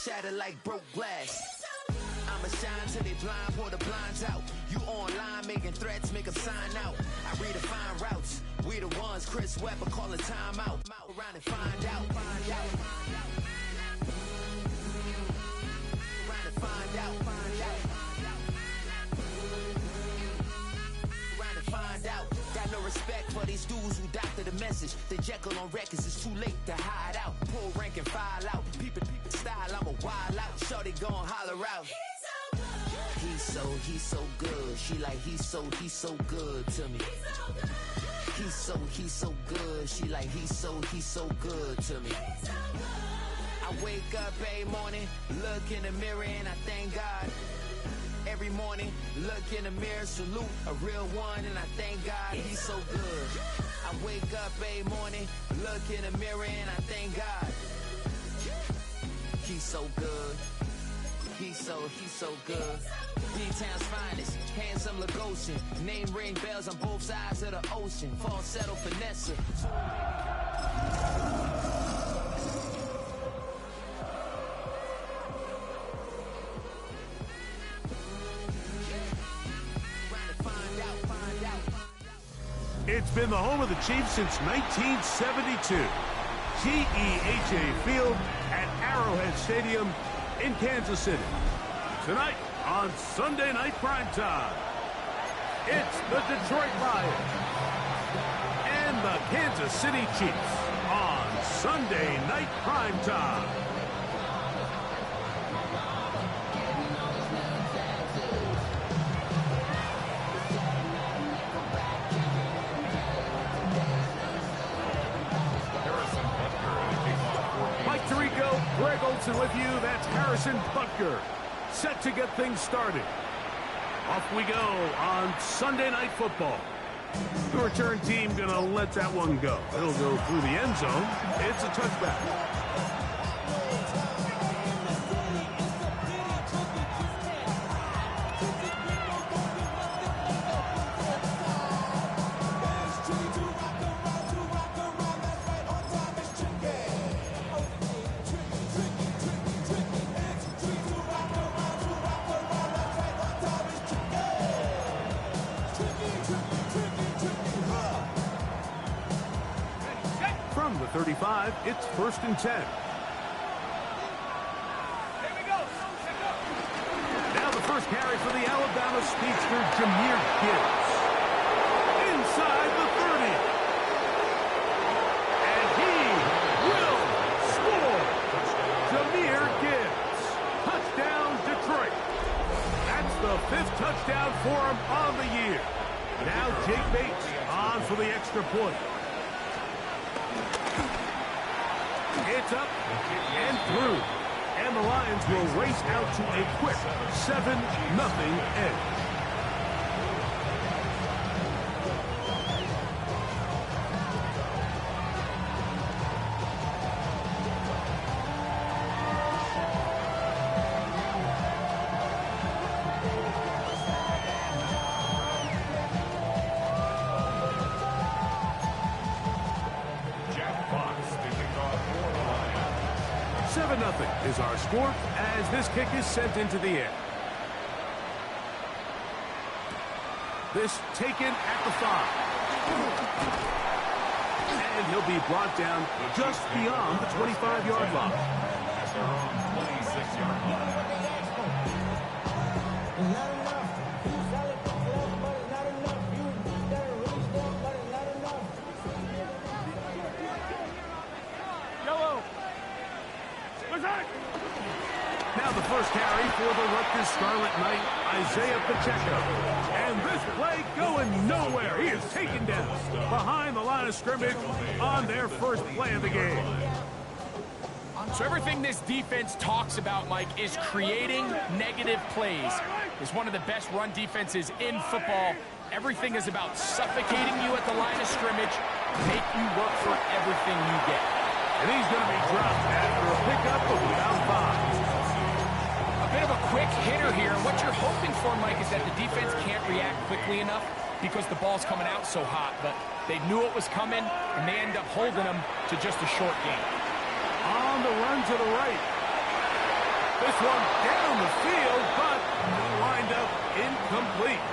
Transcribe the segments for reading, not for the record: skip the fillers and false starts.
shatter like broke glass. I'ma shine till they blind, pull the blinds out. You online making threats, make them sign out. I redefine routes. We the ones Chris Webber calling time out. Around and find out. Find out. Around and find out. Find out. Around and find out. Got no respect for these dudes who doctor the message. The Jekyll on records, it's too late to hide out. Pull rank and file out. People style, I'm a wild out. Shorty gon' holler out. He's so good. She like he's so good to me. He's so good. She like he's so good to me. I wake up every morning, look in the mirror and I thank God. Every morning, look in the mirror, salute a real one and I thank God he's so good. I wake up every morning, look in the mirror and I thank God. He's so good. He's so good. D-Town's finest, handsome Lagosian. Name ring bells on both sides of the ocean. Falsetto finesse. It's been the home of the Chiefs since 1972. GEHA Field at Arrowhead Stadium in Kansas City. Tonight on Sunday Night Primetime, it's the Detroit Lions and the Kansas City Chiefs on Sunday Night Primetime. Mike Tirico, Greg Olson with you. That's Harrison Butker, set to get things started. Off we go on Sunday Night Football. The return team gonna let that one go. It'll go through the end zone. It's a touchback. From the 35, it's 1st and 10. Now the first carry for the Alabama speedster, Jahmyr Gibbs. Inside the 30. And he will score. Jahmyr Gibbs. Touchdown, Detroit. That's the 5th touchdown for him on the year. Now Jake Bates on for the extra point. It's up and through. And the Lions will race out to a quick 7-0 edge. Is our score as this kick is sent into the air. This taken at the 5. And he'll be brought down just beyond the 25-yard line. 26-yard line. Now the first carry for the Rutgers Scarlet Knight, Isaiah Pacheco. And this play going nowhere. He is taken down behind the line of scrimmage on their first play of the game. So everything this defense talks about, Mike, is creating negative plays. It's one of the best run defenses in football. Everything is about suffocating you at the line of scrimmage, make you work for everything you get. And he's going to be dropped after a pickup of about 5. A bit of a quick hitter here. And what you're hoping for, Mike, is that the defense can't react quickly enough because the ball's coming out so hot. But they knew it was coming, and they end up holding them to just a short game. On the run to the right. This one down the field, but he lined up incomplete.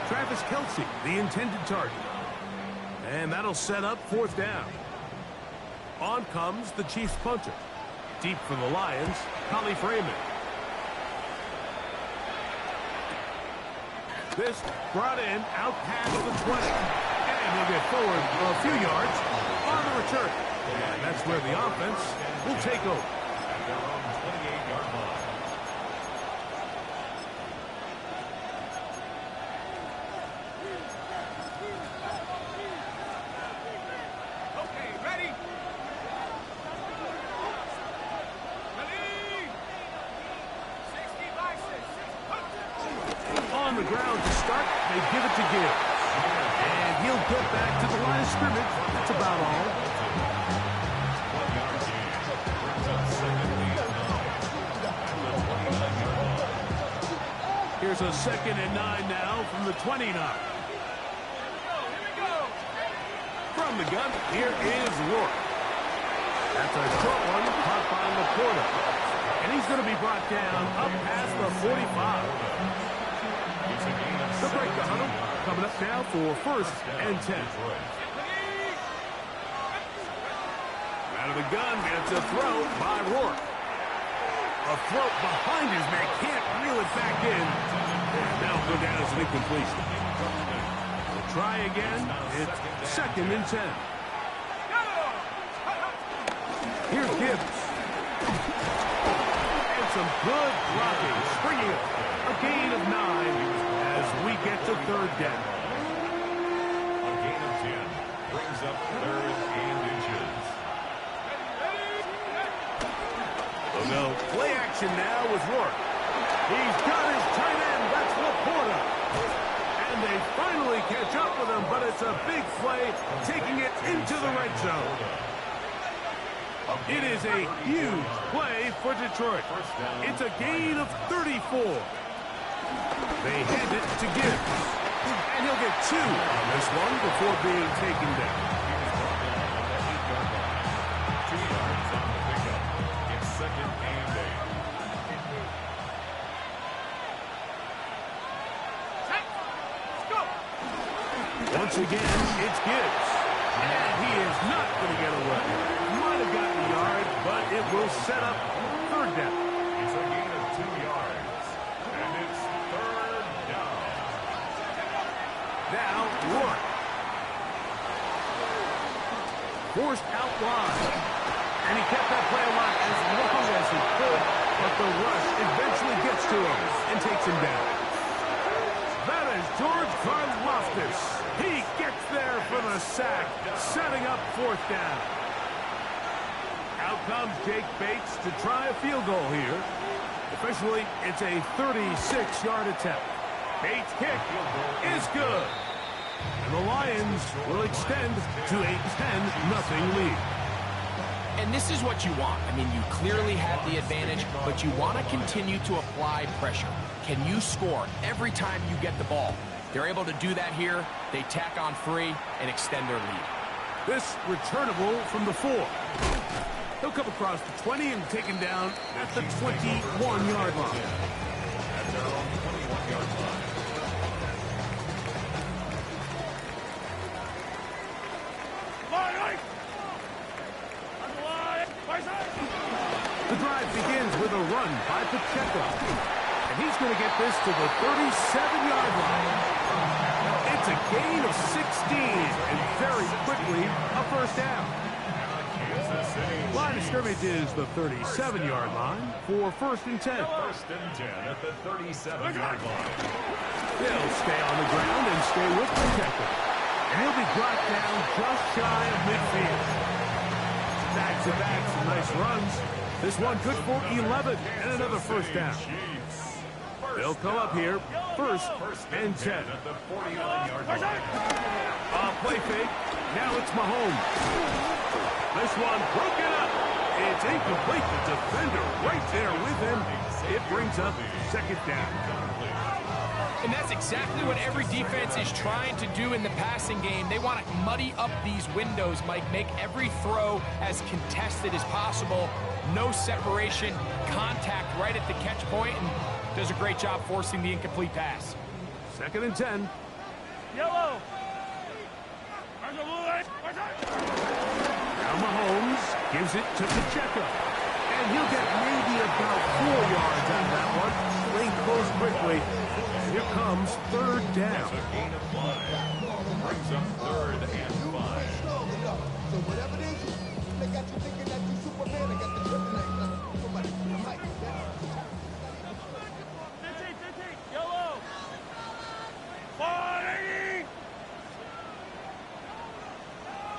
Travis Kelce, the intended target. And that'll set up fourth down. On comes the Chiefs punter. Deep for the Lions, Collie Freeman. This brought in out past the 20. And he'll get forward a few yards on the return. And that's where the offense will take over. At their own 28-yard line. On the ground to start, they give it to Gibbs. And he'll get back to the line of scrimmage. That's about all. 1-yard gain. Brings up second and 9. At the 29-yard line. Here's a 2nd and 9 now from the 29. From the gun, here is Rourke. That's a short one caught by Laporta. And he's going to be brought down up past the 45. The break the huddle. Coming up now for 1st and 10. Out of the gun, it's a throw by Rourke. A throw behind his man, can't reel it back in. And that'll go down as an incompletion. We'll try again. It's 2nd and 10. Here's Gibbs. And some good blocking. Springing up. A gain of 9 as we get to 3rd down. A gain of 10 brings up 3rd and inches. We'll go play action now with Rourke. He's got his tight end. That's Laporta. And they finally catch up with him, but it's a big play, taking it into the red zone. It is a huge play for Detroit. It's a gain of 34. They hand it to Gibbs. And he'll get 2 on this one before being taken down. 2 yards on the pickup. It's 2nd and 8. Once again, it's Gibbs. And he is not going to get away. Might have gotten a yard, but it will set up 3rd down. It's a gain of 2 yards. And it's 3rd down. Now, Rourke. Forced out wide. And he kept that play alive as long as he could, but the rush eventually gets to him and takes him down. That is George Karlaftis. He gets there for the sack, setting up 4th down. Out comes Jake Bates to try a field goal here. Officially, it's a 36-yard attempt. Bates' kick is good. And the Lions will extend to a 10-0 lead. And this is what you want. I mean, you clearly have the advantage, but you want to continue to apply pressure. Can you score every time you get the ball? They're able to do that here. They tack on 3 and extend their lead. This returnable from the 4. He'll come across the 20 and taken down at the 21-yard line. At their own 21-yard line. The drive begins with a run by Pacheco. And he's going to get this to the 37-yard line. It's a gain of 16, and very quickly a 1st down. Line of scrimmage is the 37-yard line for 1st and 10. 1st and 10 at the 37-yard line. They'll stay on the ground and stay with Pacheco. And he'll be brought down just shy of midfield. Back-to-back, some nice runs. This one good for 11 and another 1st down. They'll come up here, 1st and 10. At the 49-yard line. Play fake. Now it's Mahomes. This one broken up. It's incomplete. The defender right there with him. It brings up second down. And that's exactly what every defense is trying to do in the passing game. They want to muddy up these windows, Mike, make every throw as contested as possible. No separation, contact right at the catch point, and does a great job forcing the incomplete pass. Second and 10. Yellow. Now Mahomes gives it to Pacheco. And he'll get maybe about 4 yards out of that one. Lane close quickly. Here comes third down. That's a gain of 5. Brings up 3rd and 5. So whatever it is, they got you thinking that you Superman. They got the kryptonite. Somebody, Mike. Yellow. 480.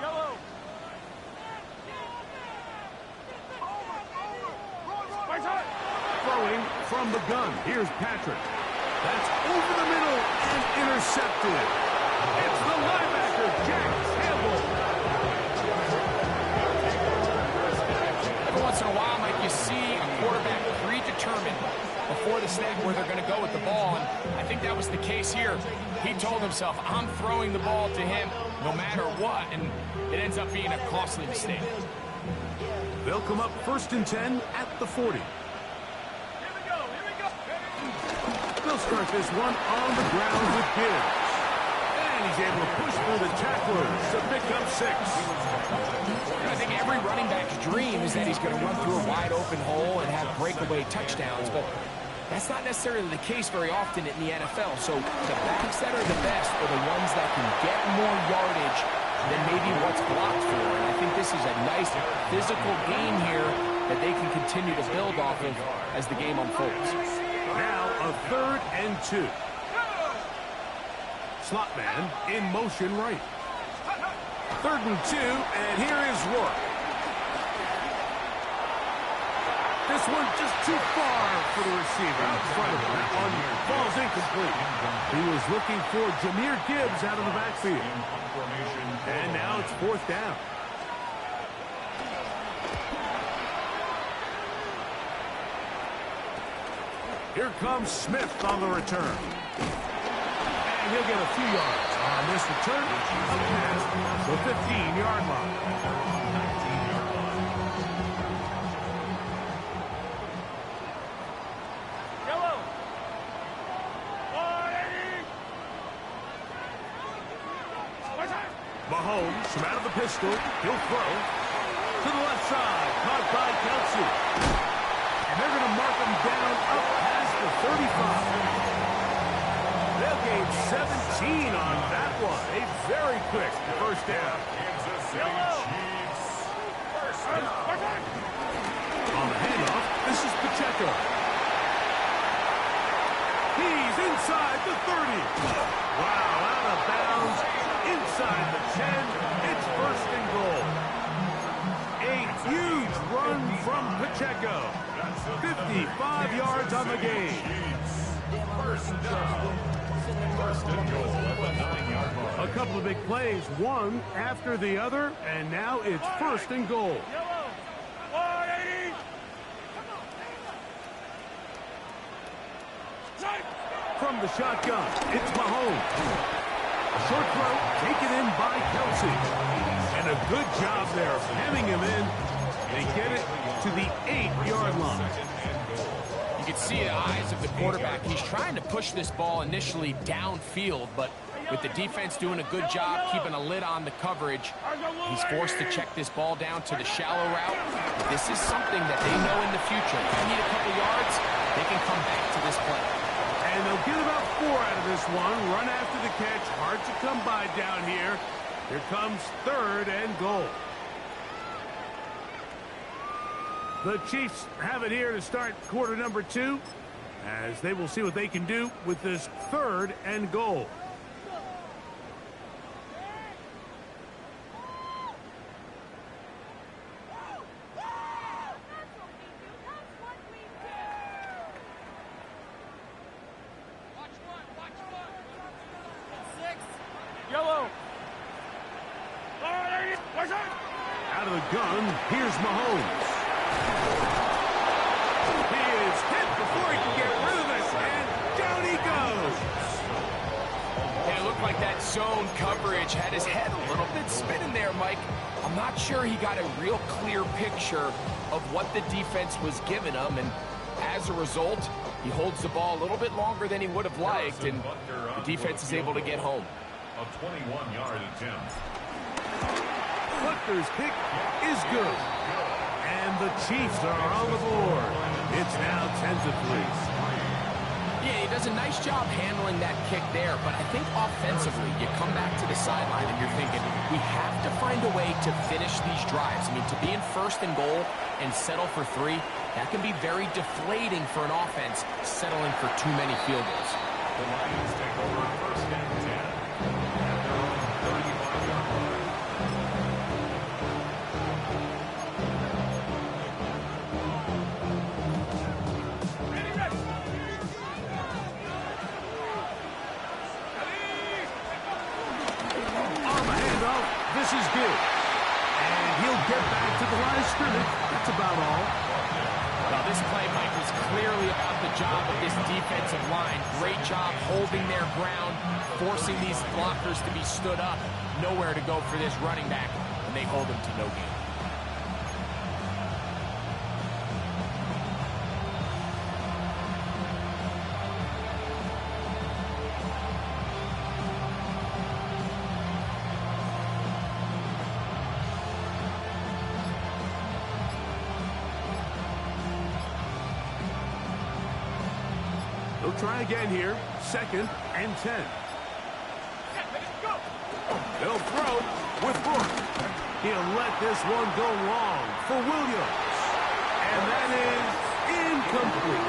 Yellow. Throwing from the gun. Here's Patrick. That's over the middle and intercepted. It's the linebacker, Jack Campbell. Every once in a while, Mike, you see a quarterback predetermined before the snap where they're going to go with the ball, and I think that was the case here. He told himself, I'm throwing the ball to him no matter what, and it ends up being a costly mistake. They'll come up 1st and 10 at the 40. They'll start this one on the ground with Gibbs. And he's able to push through the tacklers to pick up 6. I think every running back's dream is that he's going to run through a wide open hole and have breakaway touchdowns, but that's not necessarily the case very often in the NFL. So the backs that are the best are the ones that can get more yardage than maybe what's blocked for. And I think this is a nice physical gain here that they can continue to build off of as the game unfolds. Now a 3rd and 2. Slot man in motion right. 3rd and 2, and here is Rourke. This one just too far for the receiver in front of him. That one falls incomplete. He was looking for Jahmyr Gibbs out of the backfield. And now it's 4th down. Here comes Smith on the return. And he'll get a few yards on this return. Up past the 15-yard line. 19-yard line. Yellow. 480. Mahomes from out of the pistol. He'll throw to the left side. Caught by Kelsey. And they're going to mark him down up past the 35. They'll gain 17 on that one. A very quick first down. Kansas City Chiefs. First down. On the handoff, this is Pacheco. He's inside the 30. Wow, out of bounds. Inside the 10. It's 1st and goal. A huge run from Pacheco. 55 yards on the game. First down. First and goal at the 9-yard line. A couple of big plays, one after the other, and now it's 1st and goal. Yellow. 480. From the shotgun, it's Mahomes. A short throw taken in by Kelsey. And a good job there of hemming him in. They get it to the 8-yard line. You can see the eyes of the quarterback. He's trying to push this ball initially downfield, but with the defense doing a good job keeping a lid on the coverage, he's forced to check this ball down to the shallow route. This is something that they know in the future. If they need a couple yards, they can come back to this play. And they'll get about 4 out of this one. Run after the catch. Hard to come by down here. Here comes 3rd and goal. The Chiefs have it here to start quarter number 2, as they will see what they can do with this 3rd and goal. Yellow. Out of the gun, here's Mahomes. He is hit before zone coverage had his head a little bit spinning there, Mike. I'm not sure he got a real clear picture of what the defense was giving him, and as a result, he holds the ball a little bit longer than he would have liked, and the defense is able to get home. A 21-yard attempt. Butker's kick is good. And the Chiefs are on the board. It's now 10-3. Yeah, he does a nice job handling that kick there, but I think offensively, you come back to the sideline and you're thinking, we have to find a way to finish these drives. I mean, to be in first and goal and settle for 3, that can be very deflating for an offense settling for too many field goals. The Lions take over first and 10 at their own 35-yard line. This is good. And he'll get back to the line of scrimmage. That's about all. Well, this play, Mike, was clearly about the job of this defensive line. Great job holding their ground, forcing these blockers to be stood up. Nowhere to go for this running back, and they hold him to no gain. They'll try again here. 2nd and 10. They'll throw with Rourke. He'll let this one go long for Williams. And that is incomplete.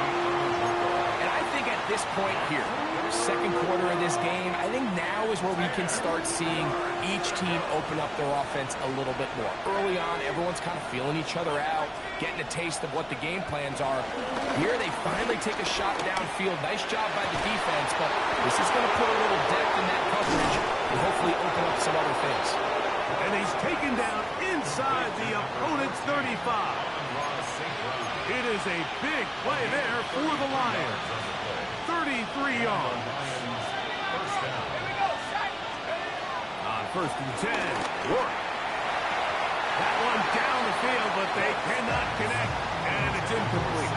And I think at this point here, second quarter of this game, I think now is where we can start seeing each team open up their offense a little bit more. Early on, everyone's kind of feeling each other out, getting a taste of what the game plans are. Here they finally take a shot downfield. Nice job by the defense, but this is going to put a little depth in that coverage and hopefully open up some other things. And he's taken down inside the opponent's 35. It is a big play there for the Lions. 33 yards. First down. On 1st and 10, Rourke. That one down the field, but they cannot connect, and it's incomplete.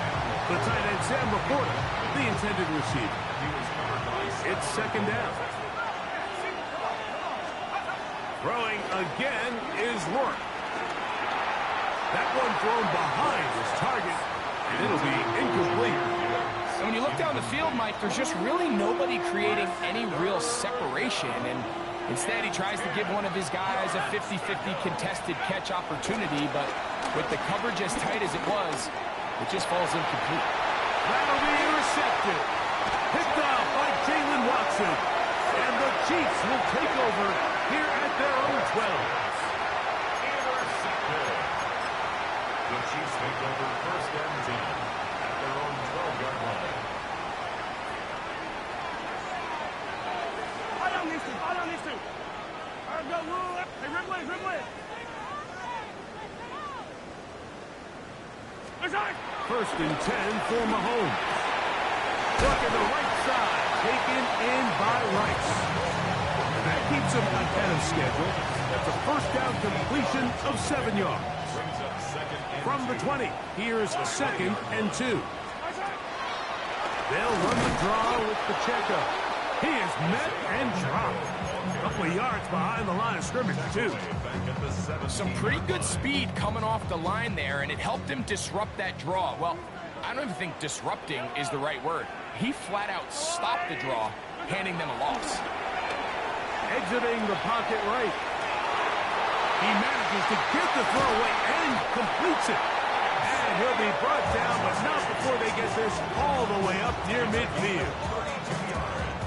The tight end, Sam Laporta, the intended receiver. It's 2nd down. Throwing again is Rourke. That one thrown behind his target, and it'll be incomplete. And when you look down the field, Mike, there's just really nobody creating any real separation, and instead he tries to give one of his guys a 50-50 contested catch opportunity, but with the coverage as tight as it was, it just falls incomplete. That'll be intercepted. Picked off by Jalen Watson. And the Chiefs will take over here at their own 12. Intercepted. The Chiefs take over first and 10 at their own 12-yard line. I don't need to. I don't need to. All right, go, rule. Hey, Ridley, Ridley. First and 10 for Mahomes. Working the right side, taken in by Rice. And that keeps him ahead of schedule. That's a first down completion of 7 yards. Brings up second and From the 20, here's 2nd and 2. They'll run the draw with Pacheco. He is met and dropped. A couple of yards behind the line of scrimmage, too. back at the 17. Some pretty good speed coming off the line there, and it helped him disrupt that draw. Well, I don't even think disrupting is the right word. He flat out stopped the draw, handing them a loss. Exiting the pocket right. He manages to get the throw away and completes it. And he'll be brought down, but not before they get this all the way up near midfield.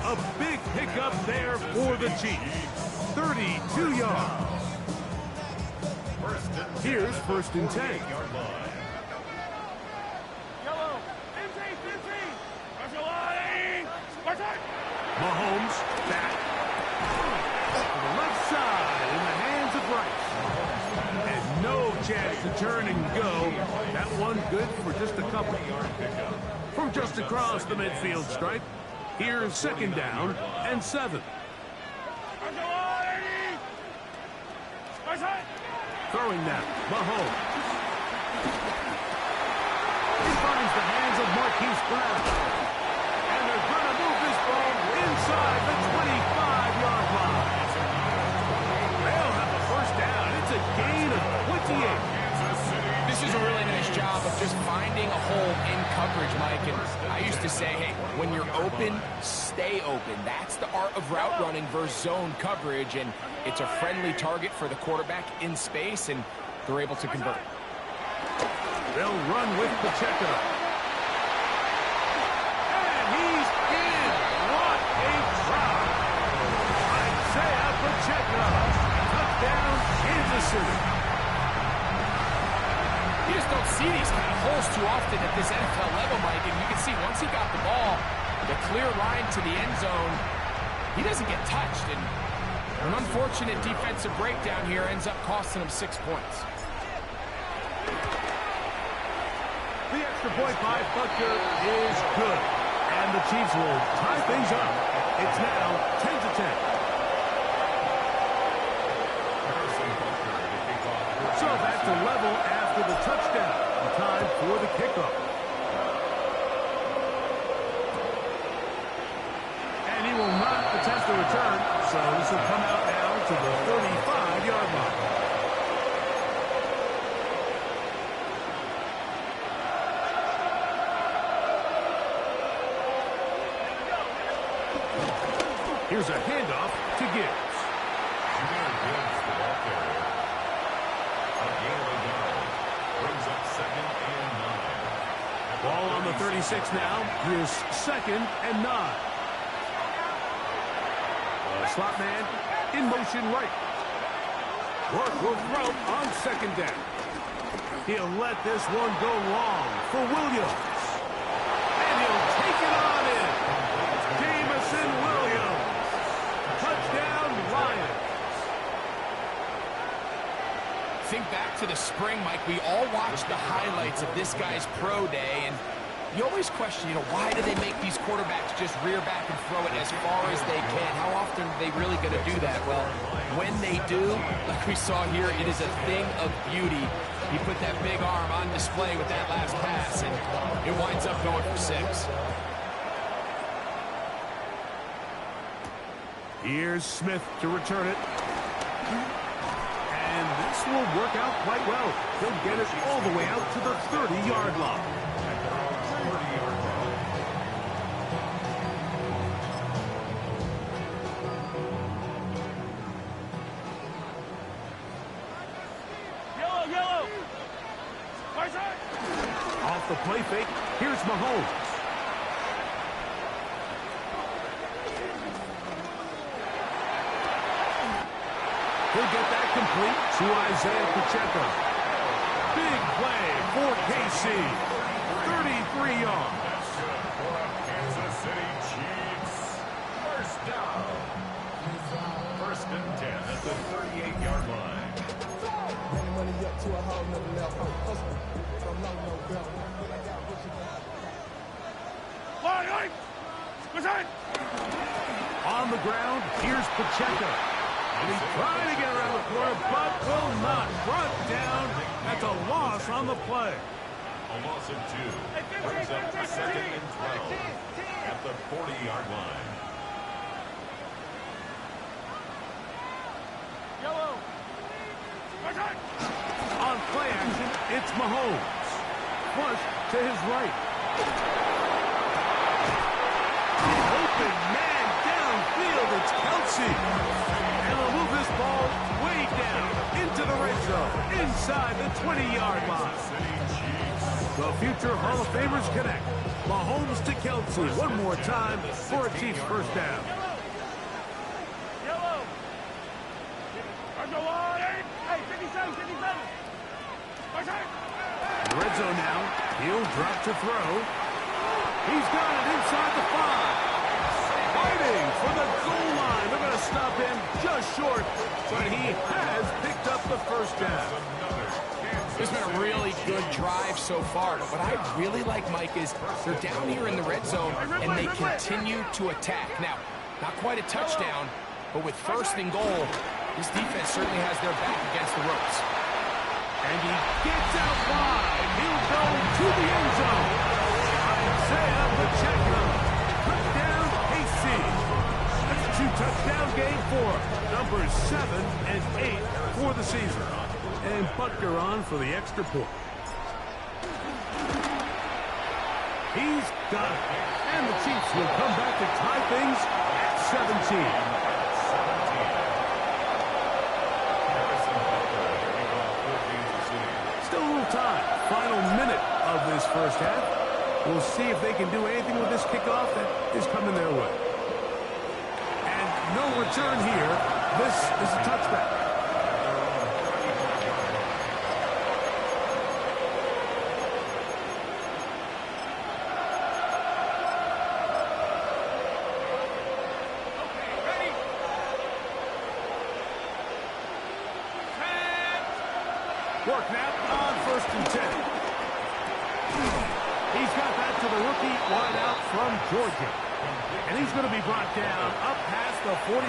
A big pickup there for the Chiefs. 32 yards. Here's 1st and 10. Yellow. NT. Special line. Spartan. Mahomes back. To the left side in the hands of Rice. And no chance to turn and go. That one good for just a couple. From just across the midfield stripe, here's 2nd down and 7. Throwing now, Mahomes. He finds the hands of Marquise Brown. And they're going to move this ball inside the 25-yard line. They'll have a first down. It's a gain of 28. This is a really nice job of just finding a hole in coverage, Mike. And I used to say, hey, when you're open, stay open. That's the art of route running versus zone coverage. And it's a friendly target for the quarterback in space, and they're able to convert. They'll run with Pacheco. And he's in. What a drop. Isaiah Pacheco. Touchdown, Kansas City. You just don't see these kind of holes too often at this NFL level, Mike. And you can see once he got the ball, the clear line to the end zone, he doesn't get touched. And an unfortunate defensive breakdown here ends up costing him 6 points. The extra point by Butker is good. And the Chiefs will tie things up. It's now 10-10. So back to level after the touchdown. Time for the kickoff. And he will not attempt to return. So this will come out now to the 35-yard line. Here's a handoff to Gibbs. Jahmyr Gibbs, the ball carrier. A gain of 8. Brings up 2nd and 9. Ball on the 36 now. Here's 2nd and 9. Slot man in motion right. Work will throw on 2nd down. He'll let this one go long for Williams. And he'll take it on in. Jameson Williams. Touchdown, Lions. Think back to the spring, Mike. We all watched the highlights of this guy's pro day, and you always question, why do they make these quarterbacks just rear back and throw it as far as they can? How often are they really going to do that? Well, when they do, like we saw here, it is a thing of beauty. He put that big arm on display with that last pass, and it winds up going for 6. Here's Smith to return it. And this will work out quite well. He'll get it all the way out to the 30-yard line. Yellow. Off the play fake, here's Mahomes. He'll get that complete to Isaiah Pacheco. Big play for KC. 33 yards. Kansas City Chiefs. First down. 1st and 10 at the 38-yard line. Money up to a whole nother level. Hustle. From low, no bell. On the ground, here's Pacheco. And he's trying to get around the corner, but will not. Brought down. That's a loss on the play. A loss of 2. Brings up 2nd and 12 at the 40-yard line. On play action, it's Mahomes. Flush to his right. Open man downfield, it's Kelsey. And they'll move this ball way down into the red zone, inside the 20-yard line. The future Hall of Famers connect. Mahomes to Kelsey one more time for a Chiefs first down. Red zone now. He'll drop to throw. He's got it inside the 5. Fighting for the goal line. They're going to stop him just short, but he has picked up the first down. It's been a really good drive so far. But what I really like, Mike, is they're down here in the red zone, and they continue to attack. Now, not quite a touchdown, but with 1st and goal, This defense certainly has their back against the ropes. And he gets out wide. He'll go to the end zone. Isaiah Pacheco. Touchdown, KC. That's a 2-touchdown game for numbers 7 and 8 for the season. And Butker on for the extra point. He's got it. And the Chiefs will come back to tie things at 17. Still a little time. Final minute of this first half. We'll see if they can do anything with this kickoff that is coming their way. And no return here. This is a touchback. Work now on 1st and 10. He's got that to the rookie wide out from Georgia. And he's going to be brought down up past the 45.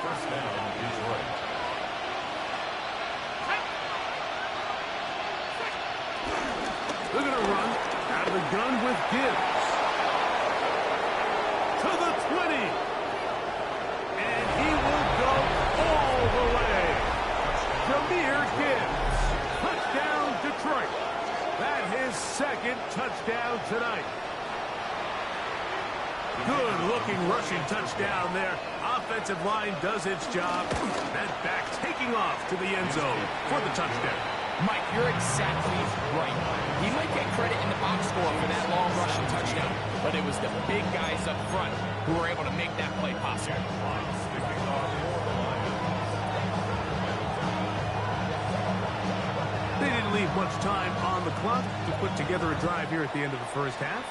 First down, Detroit. They're going to run out of the gun with Gibbs. To the 20. And he will go all the way. Jahmyr Gibbs. Touchdown, Detroit. That his second touchdown tonight. Good-looking rushing touchdown there. Offensive line does its job. And back taking off to the end zone for the touchdown. Mike, you're exactly right. He might get credit in the box score for that long rushing touchdown, but it was the big guys up front who were able to make that play possible. They didn't leave much time on the clock to put together a drive here at the end of the first half.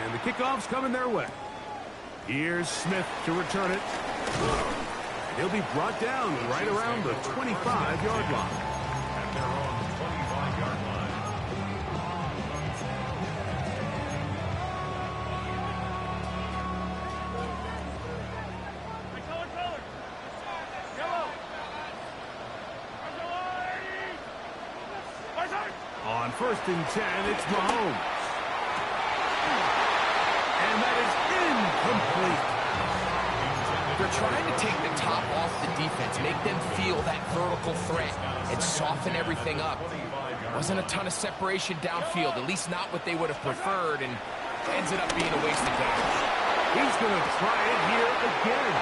And the kickoff's coming their way. Here's Smith to return it. And he'll be brought down right around the 25-yard line. And they're on the 25-yard line. On 1st and 10, it's Mahomes. And that is incomplete. They're trying to take the top off the defense, make them feel that vertical threat, and soften everything up. Wasn't a ton of separation downfield, at least not what they would have preferred, and ended up being a waste of time. He's going to try it here again.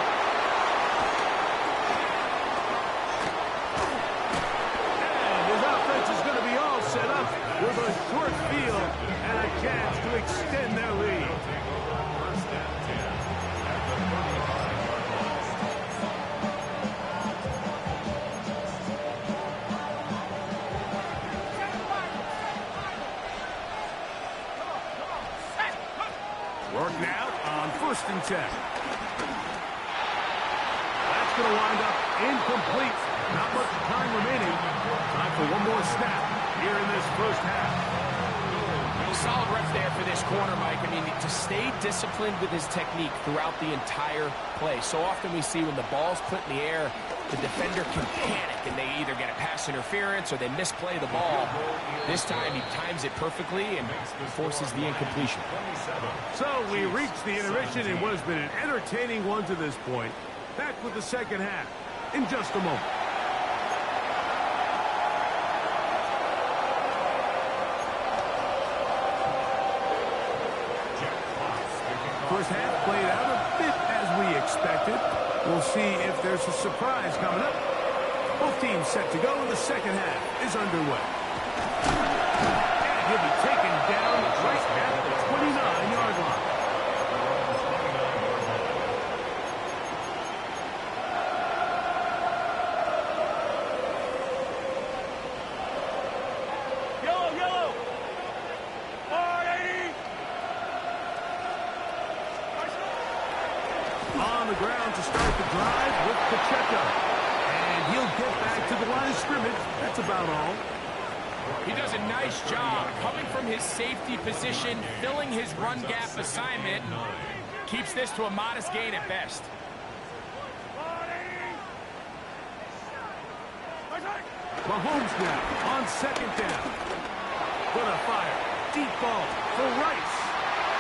And his offense is going to be all set up with a short field and a chance to extend their lead. First and 10 at the 35-yard line. Work now on 1st and 10. That's going to wind up incomplete. Not much time remaining. Time for one more snap here in this first half. Solid rep there for this corner, Mike. I mean, to stay disciplined with his technique throughout the entire play. So often we see when the ball's put in the air, the defender can panic and they either get a pass interference or they misplay the ball. This time he times it perfectly and forces the incompletion. So we reach the intermission in what has been an entertaining one to this point. Back with the second half in just a moment. First half played out a bit as we expected. We'll see if there's a surprise coming up. Both teams set to go. The second half is underway. And he'll be taken down right at the 29-yard line. Yellow! 480! On the ground to start the drive with Pacheco. And he'll get back to the line of scrimmage. That's about all. He does a nice job coming from his safety position, filling his run gap assignment. Keeps this to a modest gain at best. Mahomes now on second down. Gonna fire. Deep ball for Rice.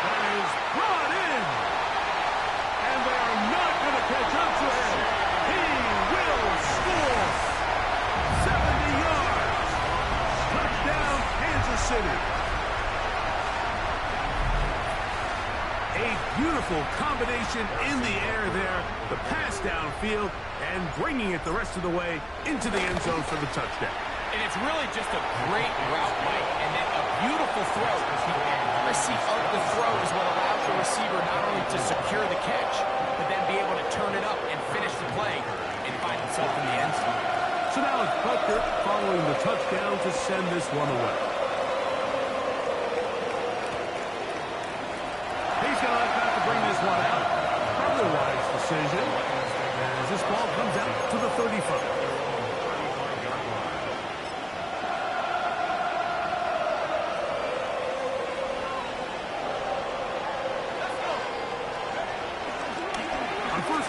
That is brought in. And they are not going to catch up to him. He will score. 70 yards. Touchdown, Kansas City. A beautiful combination in the air there. The pass downfield and bringing it the rest of the way into the end zone for the touchdown. And it's really just a great route, Mike, and then a beautiful throw. The accuracy of the throw is what allows the receiver not only to secure the catch, but then be able to turn it up and finish the play and find himself in the end zone. So now it's Butker following the touchdown to send this one away. He's going to have to bring this one out. Probably a wise decision as this ball comes out to the 35.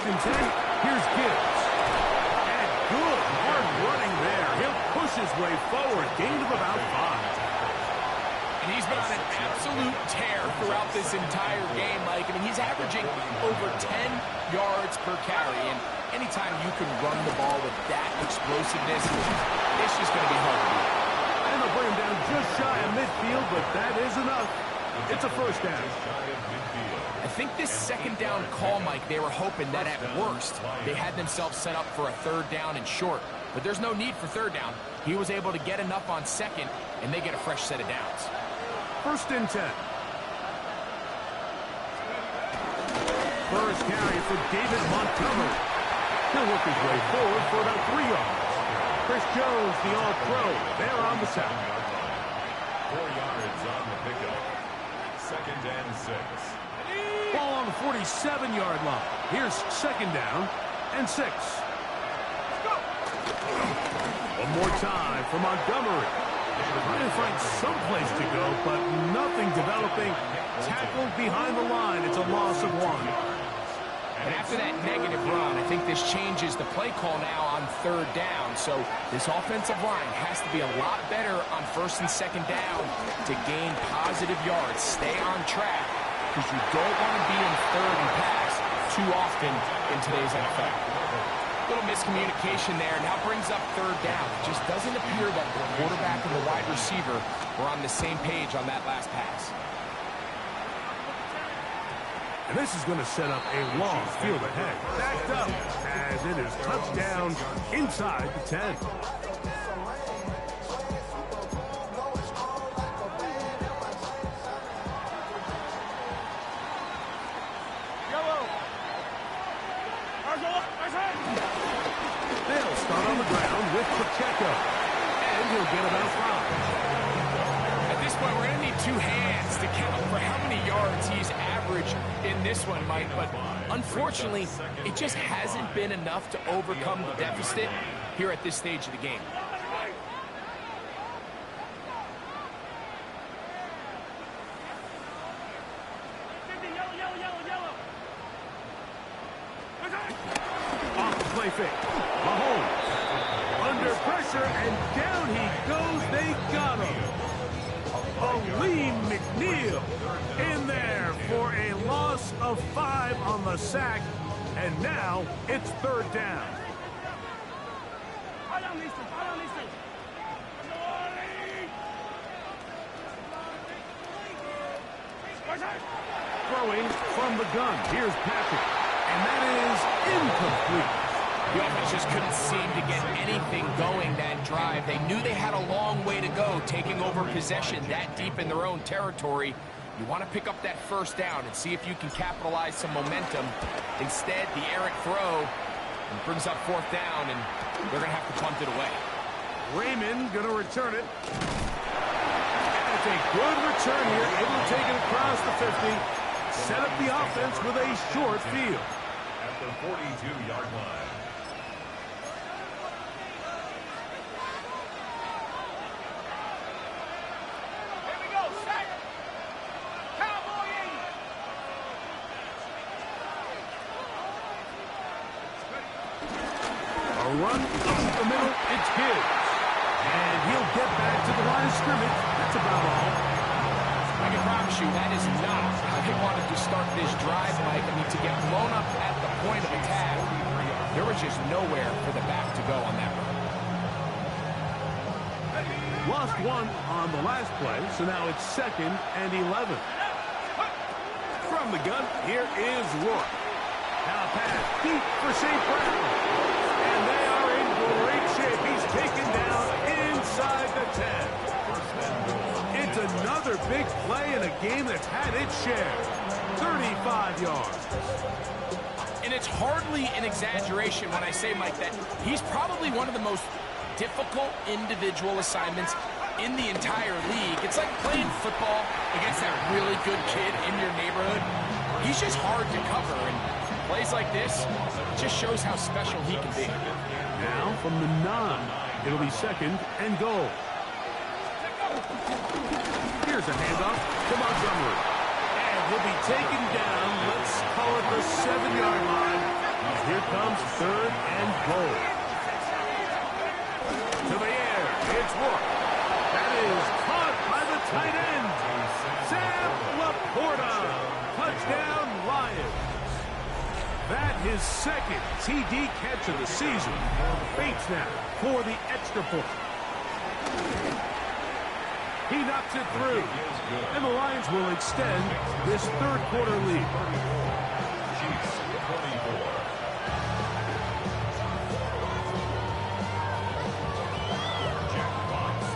And 10, here's Gibbs. And good hard running there. He'll push his way forward. Gain of about 5. And he's been on an absolute tear throughout this entire game, Mike. I mean, he's averaging over 10 yards per carry. And anytime you can run the ball with that explosiveness, it's just going to be hard to beat. And they'll bring him down just shy of midfield, but that is enough. It's a first down. I think this second down call, Mike, they were hoping that at worst they had themselves set up for a third down and short. But there's no need for third down. He was able to get enough on second, and they get a fresh set of downs. First and 10. First carry for David Montgomery. He'll work his way forward for about 3 yards. Chris Jones, the All-Pro, there on the sack. 4 yards on the pickup. Second and 6. Ball on the 47-yard line. Here's second down and 6. One more time for Montgomery. Trying to find some place to go, but nothing developing. Tackled behind the line. It's a loss of 1. And after that negative run, I think this changes the play call now on third down. So this offensive line has to be a lot better on first and second down to gain positive yards. Stay on track, because you don't want to be in third and pass too often in today's NFL. Little miscommunication there. Now brings up third down. It just doesn't appear that the quarterback and the wide receiver were on the same page on that last pass. And this is going to set up a long field ahead. Backed up as it is touchdown inside the 10. They'll start on the ground with Pacheco. And he'll get about 5. At this point, we're going to need 2 hands to count for how many yards he's averaged in this one, Mike. But unfortunately, it just hasn't been enough to overcome the deficit here at this stage of the game. Off the play fake. Mahomes under pressure, and down he goes. They got him. Aleem McNeil in there for a loss of 5 on the sack, and now it's third down. Throwing from the gun. Here's Patrick, and that is incomplete. The offense just couldn't seem to get anything going that drive. They knew they had a long way to go, taking over possession that deep in their own territory. You want to pick up that first down and see if you can capitalize some momentum. Instead, the errant throw brings up fourth down, and they're going to have to punt it away. Raymond going to return it. And it's a good return here, able to take it across the 50. Set up the offense with a short field. At the 42-yard line. A run up the middle, it's Gibbs. And he'll get back to the line of scrimmage. That's about all. I can promise you that is not how they wanted to start this drive, Mike. I mean, to get blown up at the point of attack, there was just nowhere for the back to go on that run. Lost one on the last play, so now it's 2nd and 11. From the gun, here is Rourke. Now pass deep for St. Brown. And they are in great shape. He's taken down inside the 10. It's another big play in a game that's had its share. 35 yards. And it's hardly an exaggeration when I say, Mike, that he's probably one of the most difficult individual assignments in the entire league. It's like playing football against that really good kid in your neighborhood. He's just hard to cover, and plays like this just shows how special he can be. Now from the 9, it'll be 2nd and goal. Here's a handoff to Montgomery. And he'll be taken down, let's call it the 7-yard line. Here comes 3rd and goal. To the air, it's Rourke. That is caught by the tight end. Sam Laporta. Touchdown, Lions. That his 2nd TD catch of the season. Bates now for the extra point. He knocks it through. And the Lions will extend this 3rd quarter lead. Chiefs 24.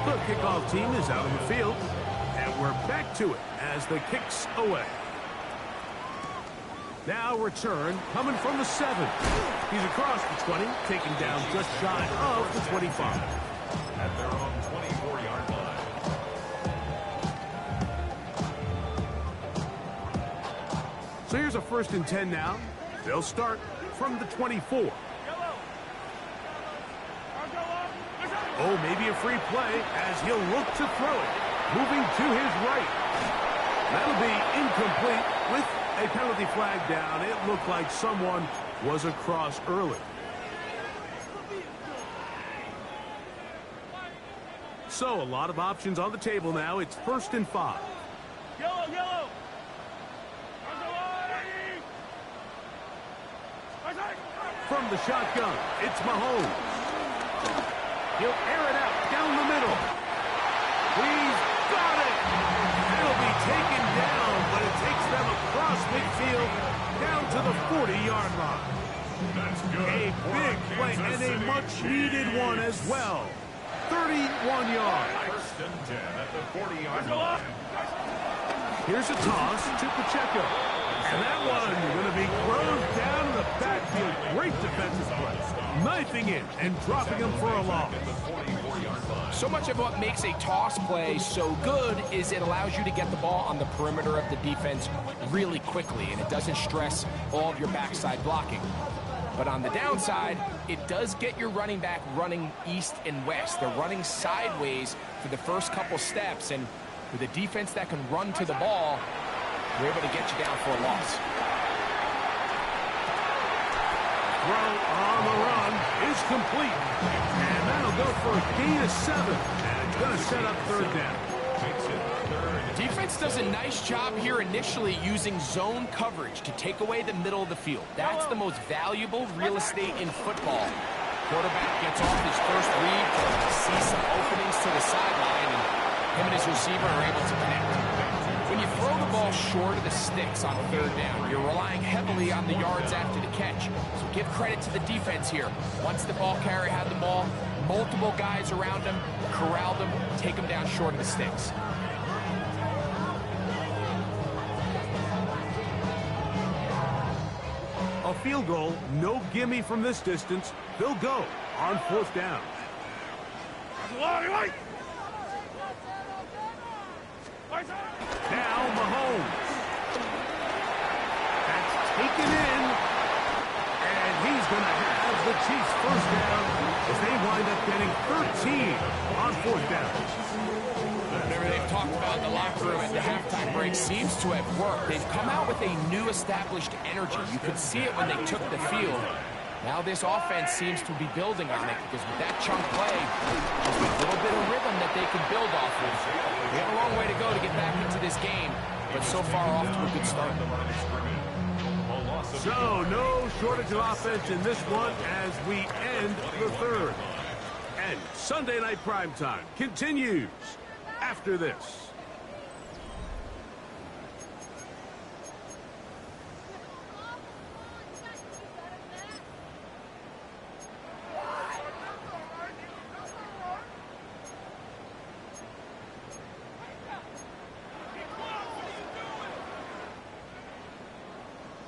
The kickoff team is out on the field, and we're back to it as the kick's away. Now return coming from the 7. He's across the 20, taken down just shy of the 25. At their own 24-yard line. So here's a 1st and 10 now. They'll start from the 24. Oh, maybe a free play as he'll look to throw it. Moving to his right. That'll be incomplete with a penalty flag down. It looked like someone was across early. So a lot of options on the table now. It's 1st and 5. Yellow. From the shotgun, it's Mahomes. He'll air it out down the middle. He's got it. It'll be taken down, but it takes them across midfield down to the 40-yard line. That's good. A big play and a much-needed one as well. 31 yards. 1st and 10 at the 40-yard line. Here's a toss to Pacheco. And that one going to be thrown down in the backfield. Great defensive play. Knifing in and dropping him for a loss. So much of what makes a toss play so good is it allows you to get the ball on the perimeter of the defense really quickly, and it doesn't stress all of your backside blocking. But on the downside, it does get your running back running east and west. They're running sideways for the first couple steps, and with a defense that can run to the ball, they're able to get you down for a loss. Throw on the run is complete. And that'll go for a gain of 7. And it's going to set up 3rd down. Defense does a nice job here initially using zone coverage to take away the middle of the field. That's the most valuable real estate in football. Quarterback gets off his first read to see some openings to the sideline, and him and his receiver are able to connect. When you throw the ball short of the sticks on 3rd down, you're relying heavily on the yards after the catch. So give credit to the defense here. Once the ball carrier had the ball, multiple guys around him, corralled him, take him down short of the sticks. A field goal, no gimme from this distance. They'll go on 4th down. Now Mahomes. That's taken in. And he's going to have the Chiefs 1st down as they wind up getting 13 on 4th down. Whatever they've talked about in the locker room at the halftime break seems to have worked. They've come out with a new established energy. You could see it when they took the field. Now this offense seems to be building on it because with that chunk play, just a little bit of rhythm that they can build off of. They have a long way to go to get back into this game, but so far off to a good start. So, no shortage of offense in this one as we end the third. And Sunday Night Primetime continues after this.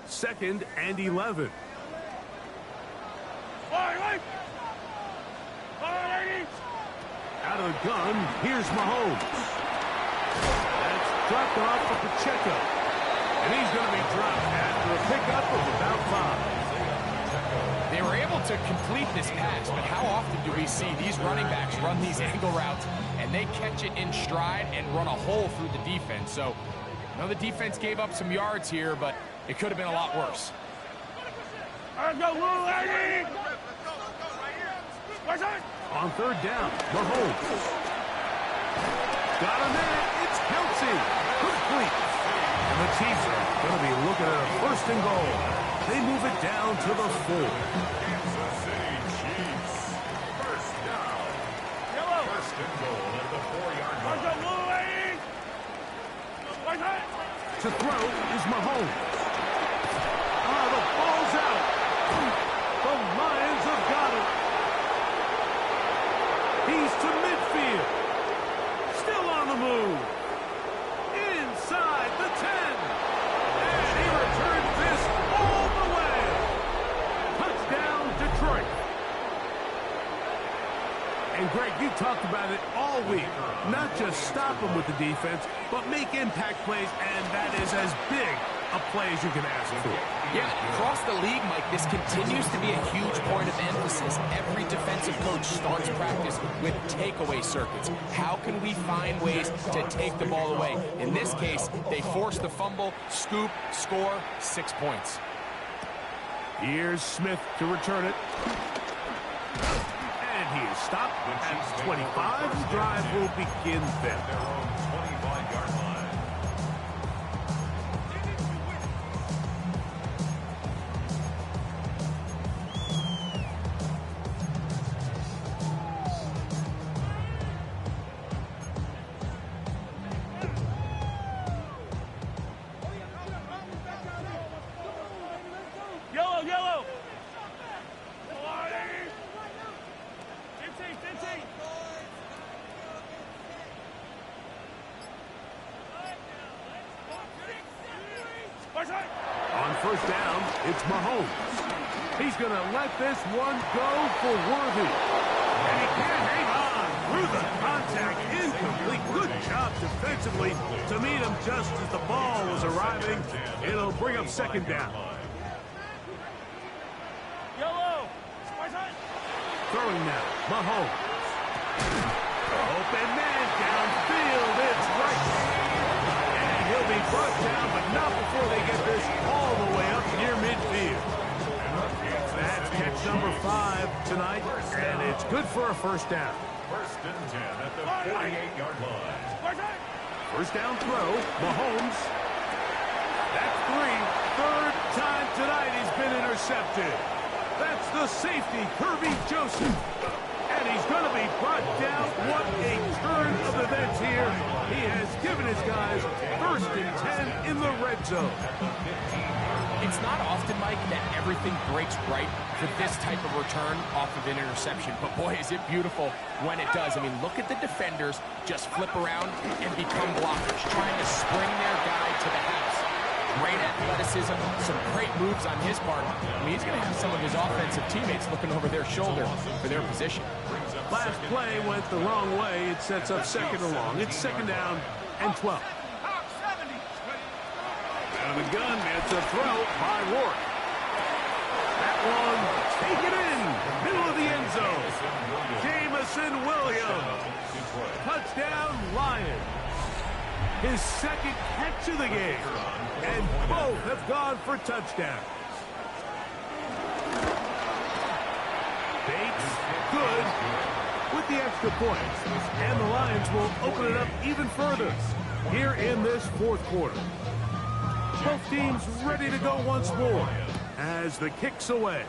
Second and 11. Out of the gun, here's Mahomes. That's dropped off for Pacheco. And he's going to be dropped after a pickup of about 5. They were able to complete this pass, but how often do we see these running backs run these angle routes and they catch it in stride and run a hole through the defense? So, I know the defense gave up some yards here, but it could have been a lot worse. On third down, Mahomes. Got him there. It's Kelsey. Complete. And the Chiefs are going to be looking at a first and goal. They move it down to the 4. Kansas City Chiefs. First down. First and goal at the 4-yard line. To throw is Mahomes. The ball's out. The Lions have got it. He's to midfield. Still on the move. Inside the 10. And he returns this all the way. Touchdown, Detroit. And Greg, you talked about it all week. Not just stop them with the defense, but make impact plays, and that is as big a play as you can ask for. Yeah, across the league, Mike, this continues to be a huge point of emphasis. Every defensive coach starts practice with takeaway circuits. How can we find ways to take the ball away? In this case, they force the fumble, scoop, score, 6 points. Here's Smith to return it. And he is stopped at 25. The drive will begin then. Their own 25-yard line. Yellow! On first down, it's Mahomes. He's going to let this one go for Worthy. And he can't hang on through the contact. Incomplete. Good job defensively to meet him just as the ball was arriving. It'll bring up second down. Throwing now, Mahomes. Open man downfield. It's right. And he'll be brought down, but not before they get this all the way up near midfield. That's catch number 5 tonight, and it's good for a first down. First and 10 at the 48-yard line. First down throw, Mahomes. That's 3. Third time tonight he's been intercepted. That's the safety, Kirby Joseph. And he's going to be brought down. What a turn of events here. He has given his guys first and 10 in the red zone. It's not often, Mike, that everything breaks right for this type of return off of an interception. But boy, is it beautiful when it does. I mean, look at the defenders just flip around and become blockers, trying to spring their guy to the house. Great athleticism, some great moves on his part. I mean, he's going to have some of his offensive teammates looking over their shoulder for their position. Last play went the wrong way. It sets up second and long. It's second down and 12. Out of the gun, it's a throw by Rourke. That one taken in, middle of the end zone. Jameson Williams. Touchdown, Lions. His second catch of the game. And both have gone for touchdowns. good with the extra point. And the Lions will open it up even further here in this fourth quarter. Both teams ready to go once more as the kick's away.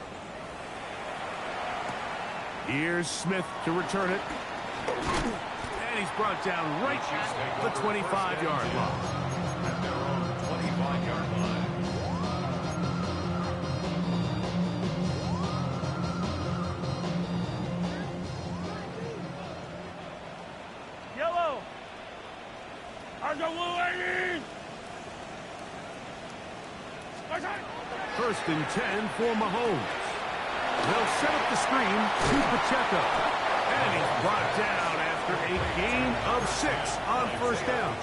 Here's Smith to return it. And he's brought down right the 25-yard line. At their own 25-yard line. Yellow. First and 10 for Mahomes. They'll set up the screen to Pacheco. And he's brought down after a gain of 6 on first down.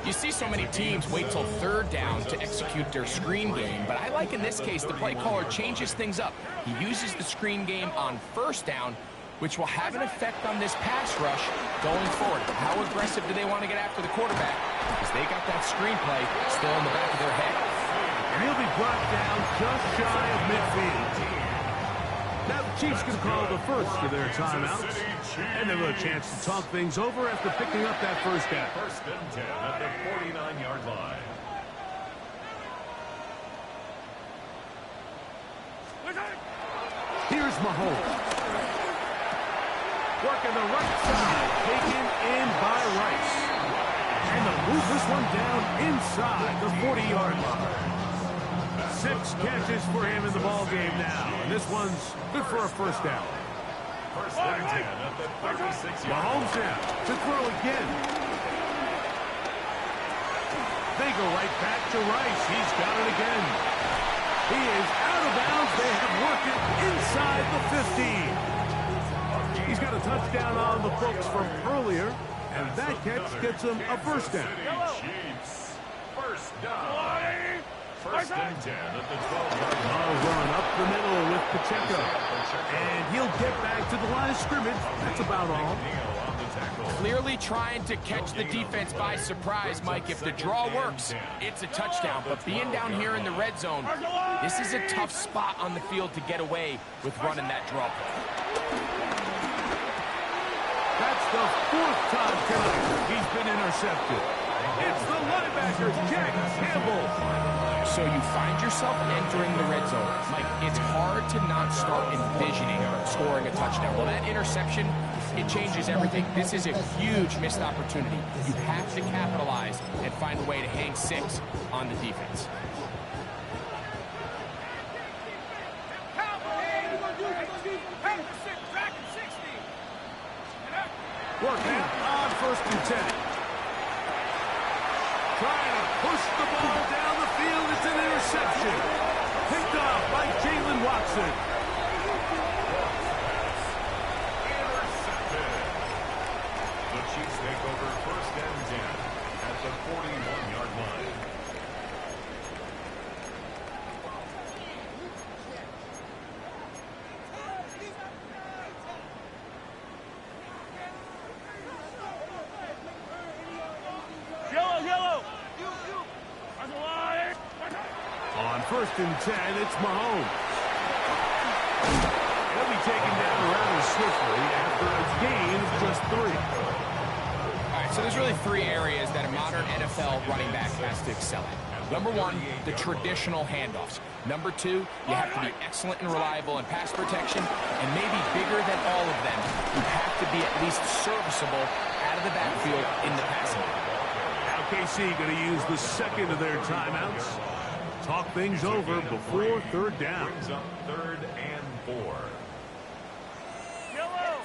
You see so many teams wait till third down to execute their screen game, but I like in this case the play caller changes things up. He uses the screen game on first down, which will have an effect on this pass rush going forward. How aggressive do they want to get after the quarterback? Because they got that screen play still in the back of their head. And he'll be brought down just shy of midfield. Now the Chiefs can call the first of their timeouts. And they'll have a chance to talk things over after picking up that first down. First and 10 at the 49-yard line. Here's Mahomes. Working the right side, taken in by Rice. And they'll move this one down inside the 40-yard line. 6 catches for him in the ball game now. And this one's good for a first down. First and 10 at the 36-yard line. Mahomes now to throw again. They go right back to Rice. He's got it again. He is out of bounds. They have worked it inside the 15. He's got a touchdown on the books from earlier, and that catch gets him a first down. Chiefs. First down. First and 10 at the 12-yard line. Oh, run up the middle with Pacheco. And he'll get back to the line of scrimmage. That's about all. Clearly trying to catch the defense by surprise, Mike. If the draw works, it's a touchdown. But being down here in the red zone, this is a tough spot on the field to get away with running that draw play. That's the 4th time tonight he's been intercepted. It's the linebacker, Jack Campbell. So you find yourself entering the red zone. Mike, it's hard to not start envisioning scoring a touchdown. Well, that interception, it changes everything. This is a huge missed opportunity. You have to capitalize and find a way to hang 6 on the defense. Working on first and 10. Trying to push the ball down the field. It's an interception. Picked off by Jalen Watson. Intercepted. The Chiefs take over first and 10 at the 41-yard line. Yellow. On first and 10, it's Mahomes. He'll be taken down rather swiftly after a gain of just 3. All right, so there's really 3 areas that a modern NFL running back has to excel at. Number 1, the traditional handoffs. Number 2, you have to be excellent and reliable in pass protection. And maybe bigger than all of them, you have to be at least serviceable out of the backfield in the passing game. Now KC going to use the second of their timeouts. Talk things over before third down. Brings up 3rd and 4. Yellow.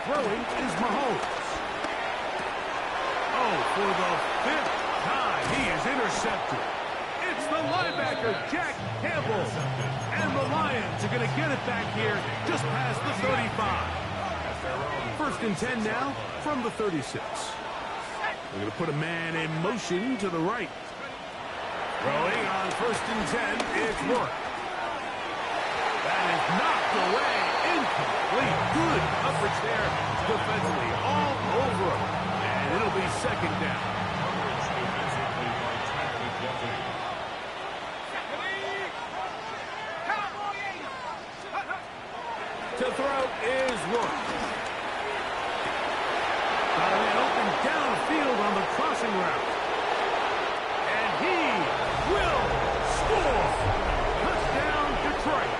Throwing is Mahomes. Oh, for the 5th time, he is intercepted. It's the linebacker, Jack Campbell. And the Lions are going to get it back here just past the 35. First and 10 now from the 36. We're going to put a man in motion to the right. Throwing on first and 10, it's Work. That is knocked away. Incomplete. Good coverage there defensively. All over him. And it'll be second down. throw is Rourke. Got a man open downfield on the crossing route. And he will score. Touchdown, Detroit.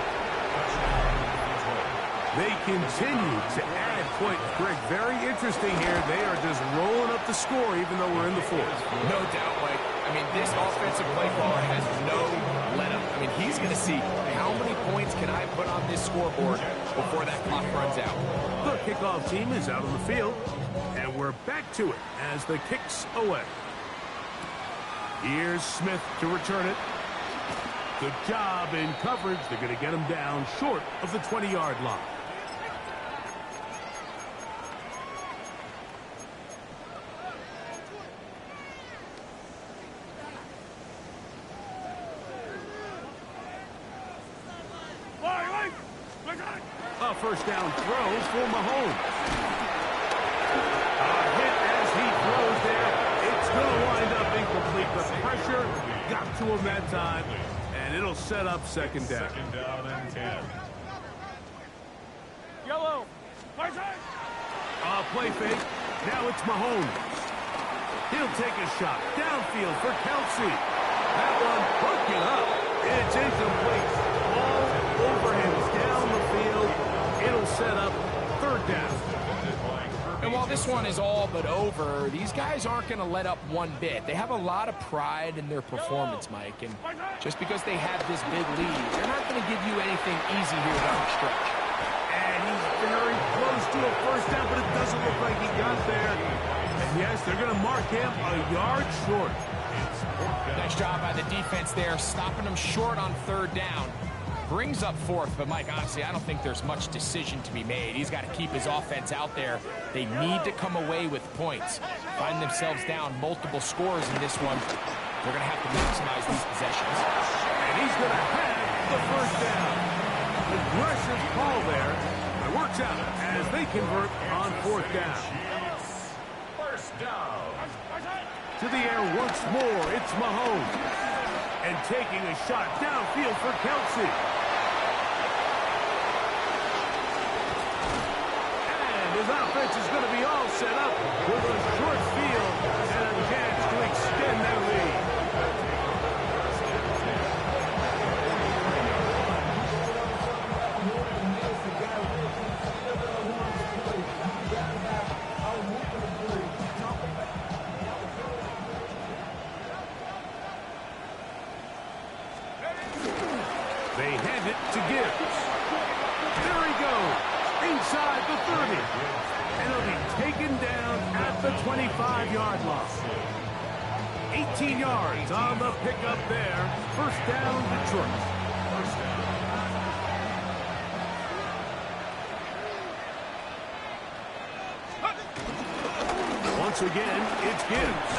They continue to add points. Greg, very interesting here. They are just rolling up the score even though we're in the fourth. No doubt, Mike. I mean, this offensive play caller has no let-up. I mean, he's going to see how many points can I put on this scoreboard before that clock runs out. The kickoff team is out on the field, and we're back to it as the kick's away. Here's Smith to return it. Good job in coverage. They're going to get him down short of the 20-yard line. A first down throw for Mahomes. A hit as he throws there. It's going to wind up incomplete, but pressure got to him that time, and it'll set up second down. Second down and 10. Yellow. Play fake. Now it's Mahomes. He'll take a shot. Downfield for Kelsey. That one broken up. It's incomplete. All over him down the field. It'll set up third down. And while this one is all but over, these guys aren't going to let up one bit. They have a lot of pride in their performance, Mike. And just because they have this big lead, they're not going to give you anything easy here down the stretch. And he's very close to a first down, but it doesn't look like he got there. And yes, they're going to mark him a yard short. Nice job by the defense there, stopping them short on third down. Brings up fourth, but Mike, honestly, I don't think there's much decision to be made. He's got to keep his offense out there. They need to come away with points. Find themselves down multiple scores in this one. They're going to have to maximize these possessions. And he's going to have the first down. Aggressive call there. It works out as they convert on fourth down. First down. To the air once more, it's Mahomes. And taking a shot downfield for Kelsey. And his offense is going to be all set up with a short field and a chance to extend their lead. They hand it to Gibbs. There he goes, inside the 30. And he'll be taken down at the 25-yard line. 18 yards on the pickup there. First down, Detroit. Once again, it's Gibbs.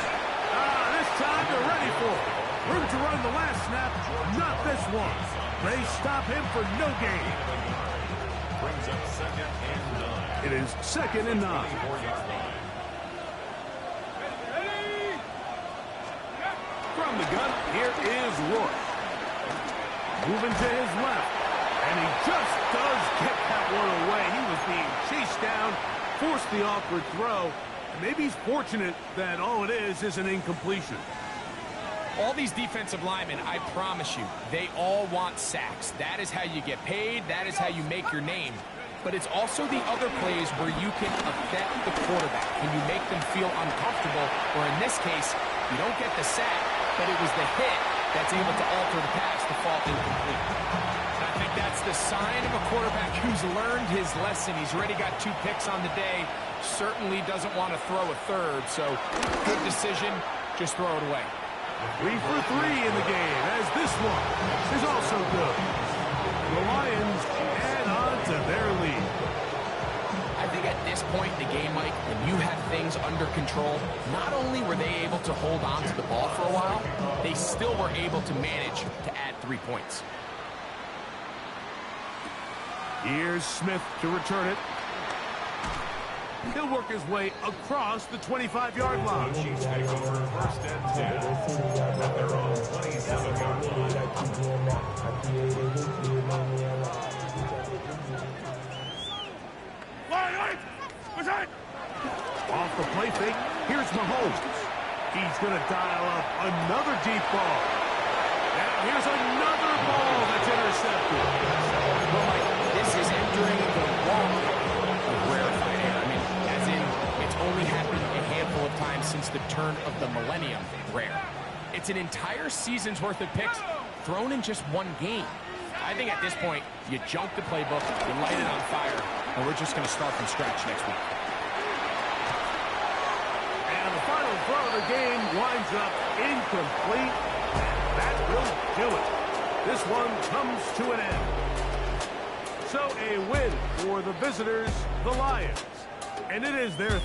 This time they're ready for it. Room to run the last snap, not this one. They stop him for no gain. Brings up second and 9. It is second and 9. From the gun, here is Rourke. Moving to his left. And he just does get that one away. He was being chased down, forced the awkward throw. And maybe he's fortunate that all it is an incompletion. All these defensive linemen, I promise you, they all want sacks. That is how you get paid. That is how you make your name. But it's also the other plays where you can affect the quarterback. When you make them feel uncomfortable, or in this case, you don't get the sack, but it was the hit that's able to alter the pass to fall incomplete. And I think that's the sign of a quarterback who's learned his lesson. He's already got 2 picks on the day. Certainly doesn't want to throw a third. So good decision. Just throw it away. 3 for 3 in the game, as this one is also good. The Lions add on to their lead. I think at this point in the game, Mike, when you have things under control, not only were they able to hold on to the ball for a while, they still were able to manage to add 3 points. Here's Smith to return it. He'll work his way across the 25-yard line. Chiefs take over first and 10 at their own 27-yard line. Off the play fake, here's Mahomes. He's going to dial up another deep ball. And here's another ball that's intercepted. Well, Mike, this is entering the wrong of rarefied air. I mean, as in, it's only happened a handful of times since the turn of the millennium rare. It's an entire season's worth of picks thrown in just one game. I think at this point, you junk the playbook, you light it on fire, and we're just going to start from scratch next week. And the final throw of the game winds up incomplete. That will do it. This one comes to an end. So a win for the visitors, the Lions. And it is their